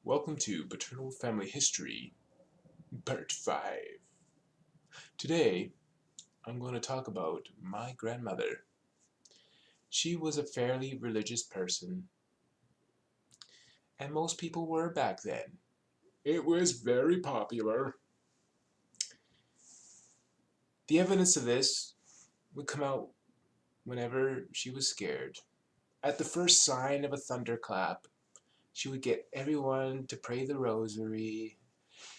Welcome to Paternal Family History, Part 5. Today, I'm going to talk about my grandmother. She was a fairly religious person, and most people were back then. It was very popular. The evidence of this would come out whenever she was scared. At the first sign of a thunderclap, she would get everyone to pray the rosary,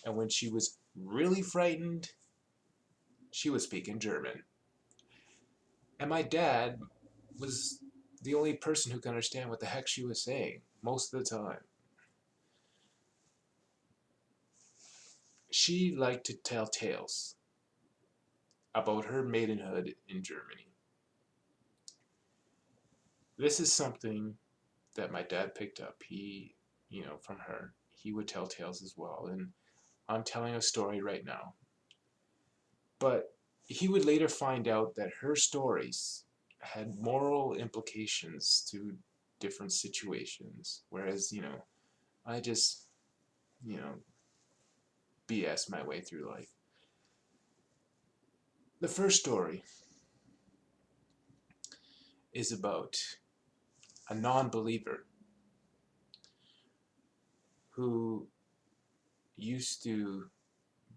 and when she was really frightened, she would speak in German. And my dad was the only person who could understand what the heck she was saying most of the time. She liked to tell tales about her maidenhood in Germany. This is something that my dad picked up. From her. He would tell tales as well, and I'm telling a story right now. But he would later find out that her stories had moral implications to different situations, whereas, I just, you know, BS my way through life. The first story is about a non-believer who used to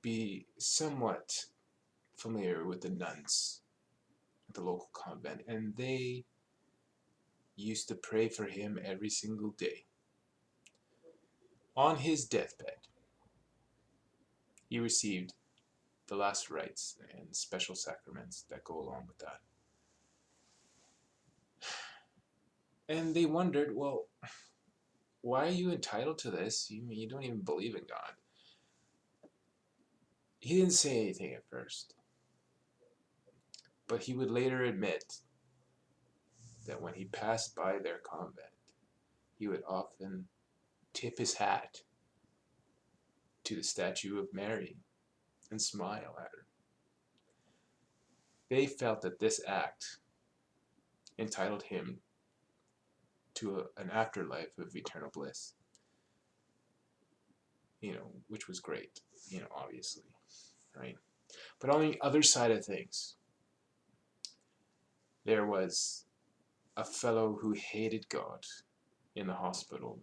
be somewhat familiar with the nuns at the local convent, and they used to pray for him every single day. On his deathbed, he received the last rites and special sacraments that go along with that. And they wondered, well, why are you entitled to this? You don't even believe in God. He didn't say anything at first, but he would later admit that when he passed by their convent, he would often tip his hat to the statue of Mary and smile at her. They felt that this act entitled him to an afterlife of eternal bliss, which was great, obviously, right? But on the other side of things, there was a fellow who hated God in the hospital.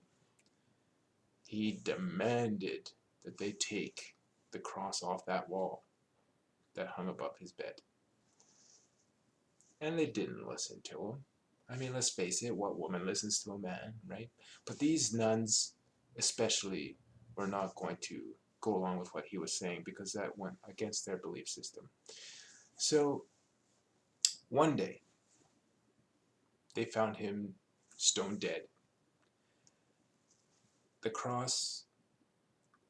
He demanded that they take the cross off that wall that hung above his bed. And they didn't listen to him. I mean, let's face it, what woman listens to a man, right? But these nuns especially were not going to go along with what he was saying because that went against their belief system. So one day, they found him stone dead. The cross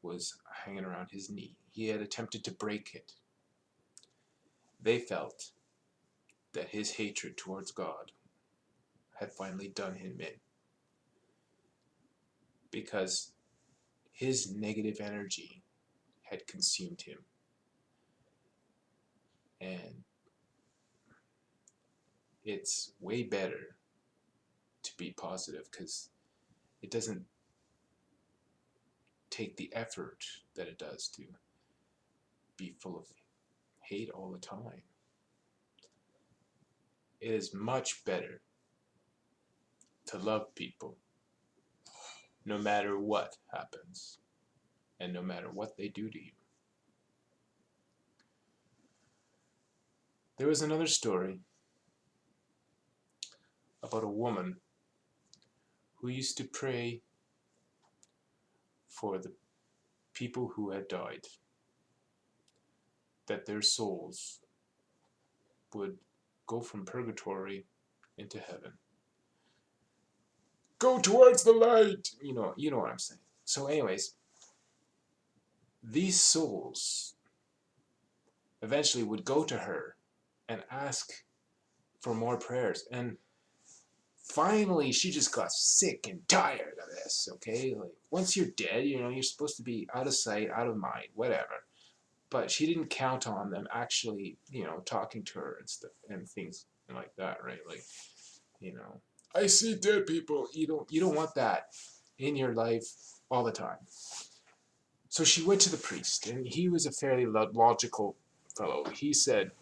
was hanging around his knee. He had attempted to break it. They felt that his hatred towards God had finally done him in, because his negative energy had consumed him. And it's way better to be positive because it doesn't take the effort that it does to be full of hate all the time. It is much better to love people no matter what happens and no matter what they do to you. There was another story about a woman who used to pray for the people who had died, that their souls would go from purgatory into heaven. Go towards the light! You know what I'm saying. So anyways, these souls eventually would go to her and ask for more prayers. And finally, she just got sick and tired of this, okay? Like, once you're dead, you're supposed to be out of sight, out of mind, whatever. But she didn't count on them actually, talking to her and stuff and things like that, right? Like, I see dead people. You don't want that in your life. all the time. So she went to the priest, and he was a fairly logical fellow. He said,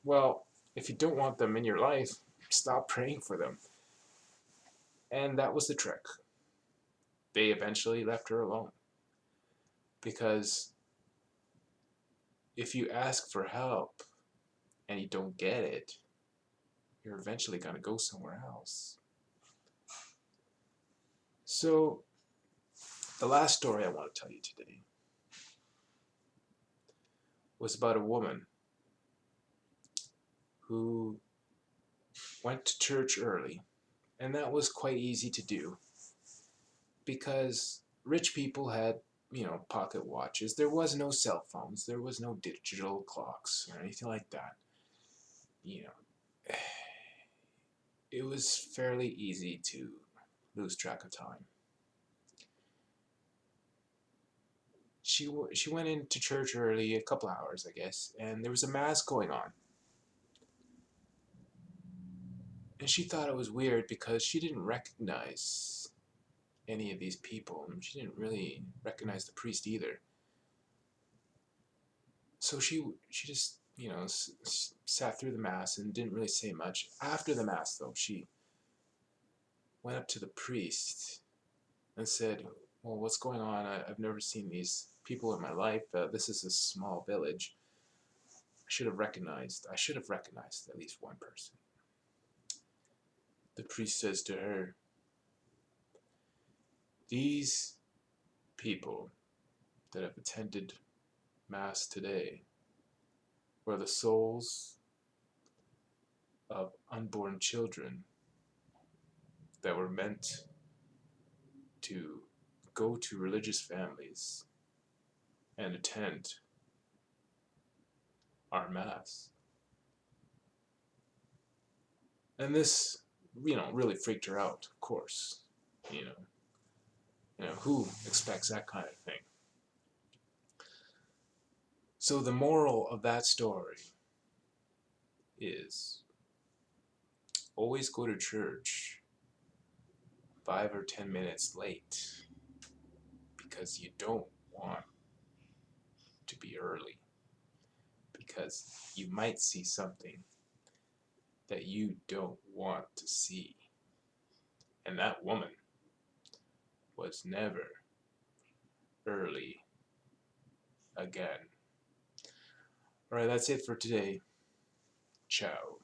well, if you don't want them in your life, stop praying for them. And that was the trick. They eventually left her alone. Because if you ask for help and you don't get it, you're eventually going to go somewhere else. So, the last story I want to tell you today was about a woman who went to church early, and that was quite easy to do because rich people had, pocket watches. There was no cell phones, there was no digital clocks or anything like that. You know, it was fairly easy to lose track of time. She went into church early, a couple hours, I guess, and there was a mass going on. And she thought it was weird because she didn't recognize any of these people, and she didn't really recognize the priest either. So she just sat through the mass and didn't really say much. After the mass, though, she went up to the priest and said, "Well, what's going on? I've never seen these people in my life. This is a small village. I should have recognized at least one person." The priest says to her, "These people that have attended Mass today were the souls of unborn children that were meant to go to religious families and attend our Mass." And this, really freaked her out, of course. You know, who expects that kind of thing? So the moral of that story is always go to church 5 or 10 minutes late because you don't want to be early, because you might see something that you don't want to see. And that woman was never early again. Alright, that's it for today. Ciao.